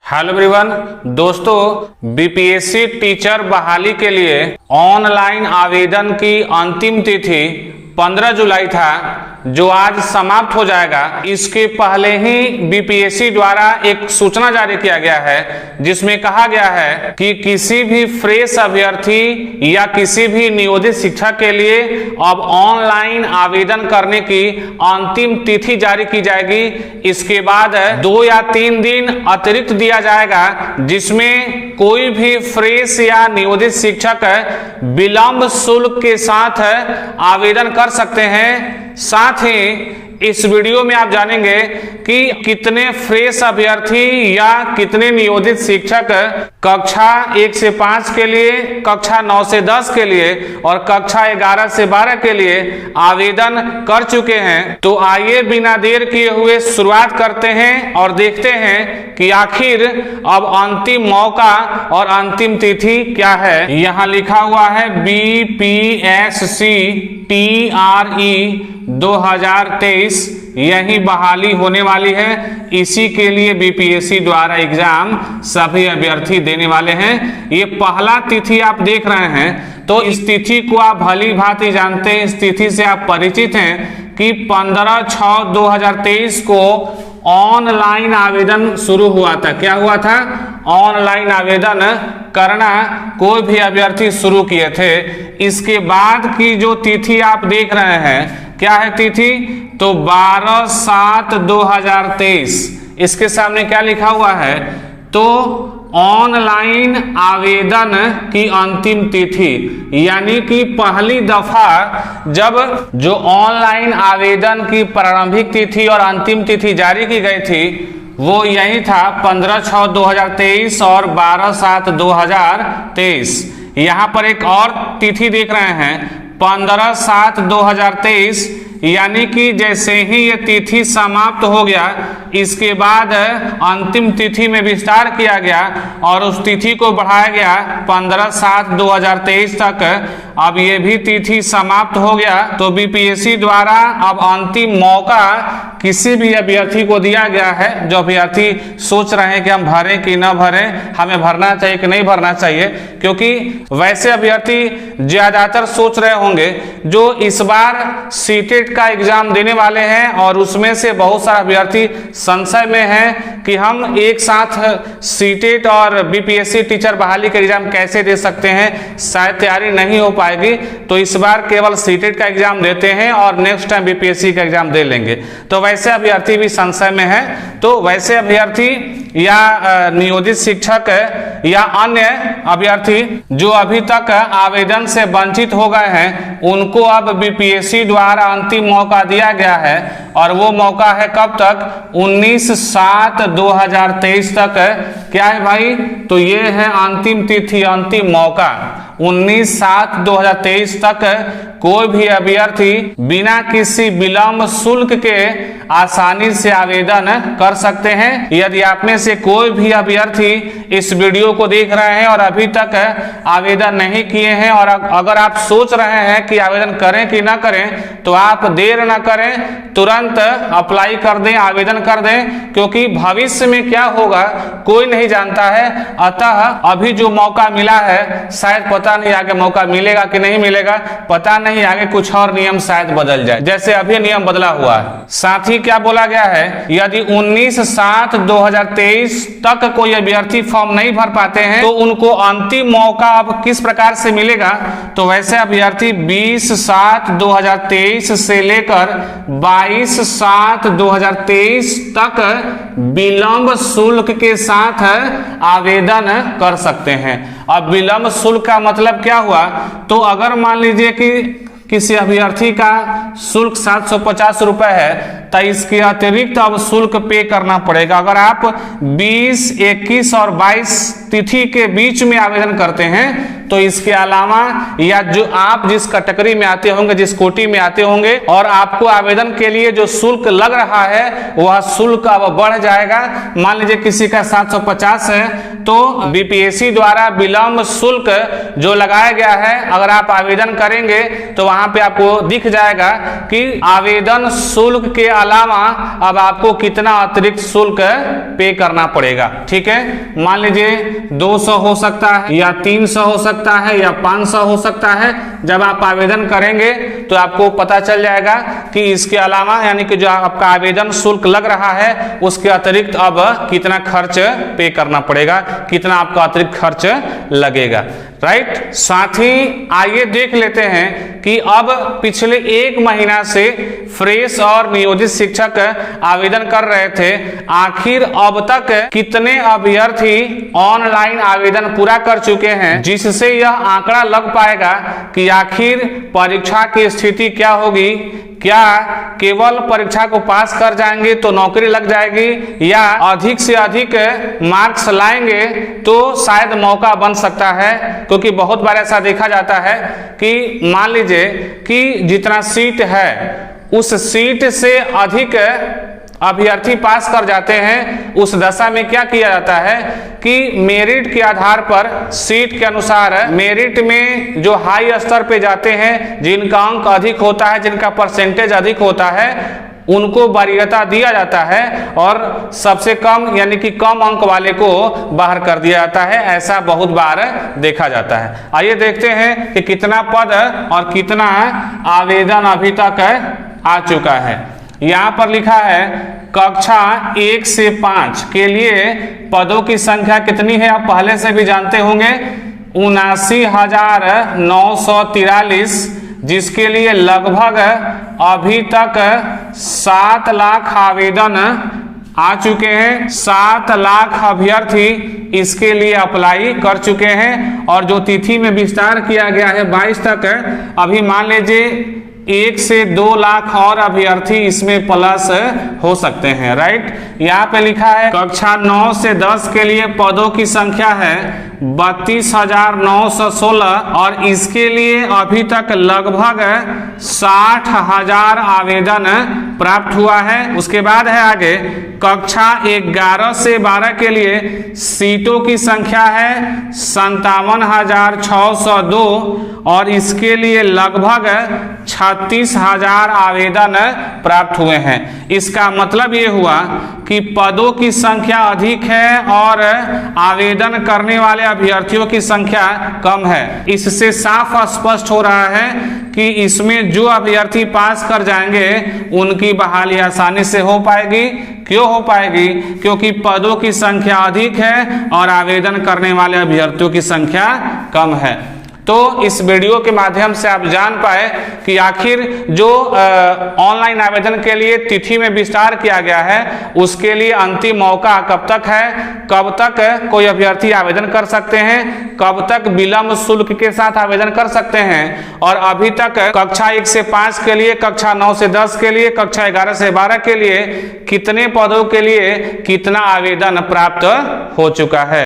Hello everyone, दोस्तों BPSC teacher बहाली के लिए ऑनलाइन आवेदन की अंतिम तिथि 15 जुलाई था, जो आज समाप्त हो जाएगा। इसके पहले ही बीपीएससी द्वारा एक सूचना जारी किया गया है, जिसमें कहा गया है कि किसी भी फ्रेश अभ्यर्थी या किसी भी नियोजित शिक्षक के लिए अब ऑनलाइन आवेदन करने की अंतिम तिथि जारी की जाएगी। इसके बाद 2 या 3 दिन अतिरिक्त दिया जाएगा, जिसमें कोई भी फ्रेश या नियोजित शिक्षक विलंब शुल्क के साथ आवेदन कर सकते हैं। साथ ही इस वीडियो में आप जानेंगे कि कितने फ्रेश अभ्यर्थी या कितने नियोजित शिक्षक कक्षा 1 से 5 के लिए, कक्षा 9 से 10 के लिए और कक्षा 11 से 12 के लिए आवेदन कर चुके हैं। तो आइए बिना देर किए हुए शुरुआत करते हैं और देखते हैं कि आखिर अब अंतिम मौका और अंतिम तिथि क्या है। यहाँ लिखा हुआ है बीपीएससी TRE 2023 यही बहाली होने वाली है। इसी के लिए बीपीएससी द्वारा एग्जाम सभी अभ्यर्थी देने वाले हैं। ये पहला तिथि आप देख रहे हैं, तो इस तिथि को आप भली भांति जानते हैं, इस तिथि से आप परिचित हैं कि 15/6/2023 को ऑनलाइन आवेदन शुरू हुआ था। क्या हुआ था? ऑनलाइन आवेदन करना कोई भी अभ्यर्थी शुरू किए थे। इसके बाद की जो तिथि आप देख रहे हैं, क्या है तिथि? तो 12/7/2023। इसके सामने क्या लिखा हुआ है? तो ऑनलाइन आवेदन की अंतिम तिथि, यानी कि पहली दफा जब जो ऑनलाइन आवेदन की प्रारंभिक तिथि और अंतिम तिथि जारी की गई थी, वो यही था 15/6/2023 और 12/7/2023। यहाँ पर एक और तिथि देख रहे हैं 15/7/2023, यानी कि जैसे ही ये तिथि समाप्त हो गया, इसके बाद अंतिम तिथि में विस्तार किया गया और उस तिथि को बढ़ाया गया 15/7/2023 तक। अब ये भी तिथि समाप्त हो गया, तो बीपीएससी द्वारा अब अंतिम मौका किसी भी अभ्यर्थी को दिया गया है। जो अभ्यर्थी सोच रहे हैं कि हम भरें कि न भरें, हमें भरना चाहिए कि नहीं भरना चाहिए, क्योंकि वैसे अभ्यर्थी ज्यादातर सोच रहे होंगे जो इस बार सीटेट का एग्जाम देने वाले हैं, और उसमें से बहुत सारे अभ्यर्थी संशय में हैं कि हम एक साथ सीटेट और बीपीएससी टीचर बहाली के एग्जाम कैसे दे सकते हैं, शायद तैयारी नहीं हो पाएगी। तो इस बार केवल सीटेट का एग्जाम देते हैं और नेक्स्ट टाइम बीपीएससी का एग्जाम दे लेंगे। तो वैसे अभ्यर्थी भी संशय में है। तो वैसे अभ्यर्थी या नियोजित शिक्षक या अन्य अभ्यर्थी जो अभी तक आवेदन से वंचित हो गए हैं, उनको अब बीपीएससी द्वारा अंतिम मौका दिया गया है। और वो मौका है कब तक? 19/7/2023 तक। क्या है भाई? तो ये है अंतिम तिथि, अंतिम मौका 19/7/2023 तक। कोई भी अभ्यर्थी बिना किसी विलंब शुल्क के आसानी से आवेदन कर सकते हैं। यदि आप में से कोई भी अभ्यर्थी इस वीडियो को देख रहे हैं और अभी तक आवेदन नहीं किए हैं, और अगर आप सोच रहे हैं कि आवेदन करें कि ना करें, तो आप देर ना करें, तुरंत अप्लाई कर दें, आवेदन कर दें, क्योंकि भविष्य में क्या होगा कोई नहीं जानता है। अतः अभी जो मौका मिला है, शायद पता नहीं आगे मौका मिलेगा कि नहीं मिलेगा, पता नहीं आगे कुछ और नियम शायद बदल जाए, जैसे अभी नियम बदला हुआ है। साथ ही क्या बोला गया है, यदि 19/7/2023 तक कोई अभ्यर्थी फॉर्म नहीं भर पाते हैं, तो उनको अंतिम मौका अब किस प्रकार से मिलेगा? तो वैसे अभ्यर्थी 20/7/2023 से लेकर 22/7/2023 तक विलंब शुल्क के साथ आवेदन कर सकते हैं। अब विलंब शुल्क का मतलब क्या हुआ? तो अगर मान लीजिए कि किसी अभ्यर्थी का शुल्क 750 रुपए है, तो इसके अतिरिक्त अब शुल्क पे करना पड़ेगा। अगर आप 20, 21 और 22 तिथि के बीच में आवेदन करते हैं, तो इसके अलावा या जो आप जिस कैटेगरी में आते होंगे, जिस कोटि में आते होंगे, और आपको आवेदन के लिए जो शुल्क लग रहा है, वह शुल्क अब बढ़ जाएगा। मान लीजिए किसी का 750 है, तो बीपीएससी द्वारा विलंब शुल्क जो लगाया गया है, अगर आप आवेदन करेंगे तो वहां पे आपको दिख जाएगा कि आवेदन शुल्क के अलावा अब आपको कितना अतिरिक्त शुल्क पे करना पड़ेगा। ठीक है, मान लीजिए 200 हो सकता है या 300 हो सकता है या 500 हो सकता है। जब आप आवेदन करेंगे तो आपको पता चल जाएगा कि इसके अलावा यानी कि जो आपका आवेदन शुल्क लग रहा है उसके अतिरिक्त अब कितना खर्च पे करना पड़ेगा, कितना आपका अतिरिक्त खर्च लगेगा। राइट, साथ ही आइए देख लेते हैं कि अब पिछले 1 महीना से फ्रेश और नियोजित शिक्षक आवेदन कर रहे थे, आखिर अब तक कितने अभ्यर्थी ऑनलाइन आवेदन पूरा कर चुके हैं, जिससे यह आंकड़ा लग पाएगा कि आखिर परीक्षा की स्थिति क्या होगी। क्या केवल परीक्षा को पास कर जाएंगे तो नौकरी लग जाएगी, या अधिक से अधिक मार्क्स लाएंगे तो शायद मौका बन सकता है। क्योंकि बहुत बार ऐसा देखा जाता है कि मान लीजिए कि जितना सीट है उस सीट से अधिक अभ्यर्थी पास कर जाते हैं। उस दशा में क्या किया जाता है कि मेरिट के आधार पर, सीट के अनुसार, मेरिट में जो हाई स्तर पे जाते हैं, जिनका अंक अधिक होता है, जिनका परसेंटेज अधिक होता है, उनको वरीयता दिया जाता है और सबसे कम यानी कि कम अंक वाले को बाहर कर दिया जाता है। ऐसा बहुत बार देखा जाता है। आइए देखते हैं कि कितना पद और कितना आवेदन अभी तक आ चुका है। यहाँ पर लिखा है कक्षा 1 से 5 के लिए पदों की संख्या कितनी है, आप पहले से भी जानते होंगे, 79,943, जिसके लिए लगभग अभी तक 7 लाख आवेदन आ चुके हैं। 7 लाख अभ्यर्थी इसके लिए अप्लाई कर चुके हैं और जो तिथि में विस्तार किया गया है 22 तक, अभी मान लीजिए 1 से 2 लाख और अभ्यर्थी इसमें प्लस हो सकते हैं। राइट, यहाँ पे लिखा है कक्षा 9 से 10 के लिए पदों की संख्या है 32,916 और इसके लिए अभी तक लगभग 60,000 आवेदन प्राप्त हुआ है। उसके बाद है आगे कक्षा 11 से 12 के लिए सीटों की संख्या है 57,602 और इसके लिए लगभग 36,000 आवेदन प्राप्त हुए हैं। इसका मतलब ये हुआ कि पदों की संख्या अधिक है और आवेदन करने वाले अभ्यर्थियों की संख्या कम है। इससे साफ स्पष्ट हो रहा है कि इसमें जो अभ्यर्थी पास कर जाएंगे उनकी बहाली आसानी से हो पाएगी। क्यों हो पाएगी? क्योंकि पदों की संख्या अधिक है और आवेदन करने वाले अभ्यर्थियों की संख्या कम है। तो इस वीडियो के माध्यम से आप जान पाए कि आखिर जो ऑनलाइन आवेदन के लिए तिथि में विस्तार किया गया है उसके लिए अंतिम मौका कब तक है, कब तक कोई अभ्यर्थी आवेदन कर सकते हैं, कब तक विलंब शुल्क के साथ आवेदन कर सकते हैं, और अभी तक कक्षा 1 से 5 के लिए, कक्षा 9 से 10 के लिए, कक्षा 11 से 12 के लिए कितने पदों के लिए कितना आवेदन प्राप्त हो चुका है।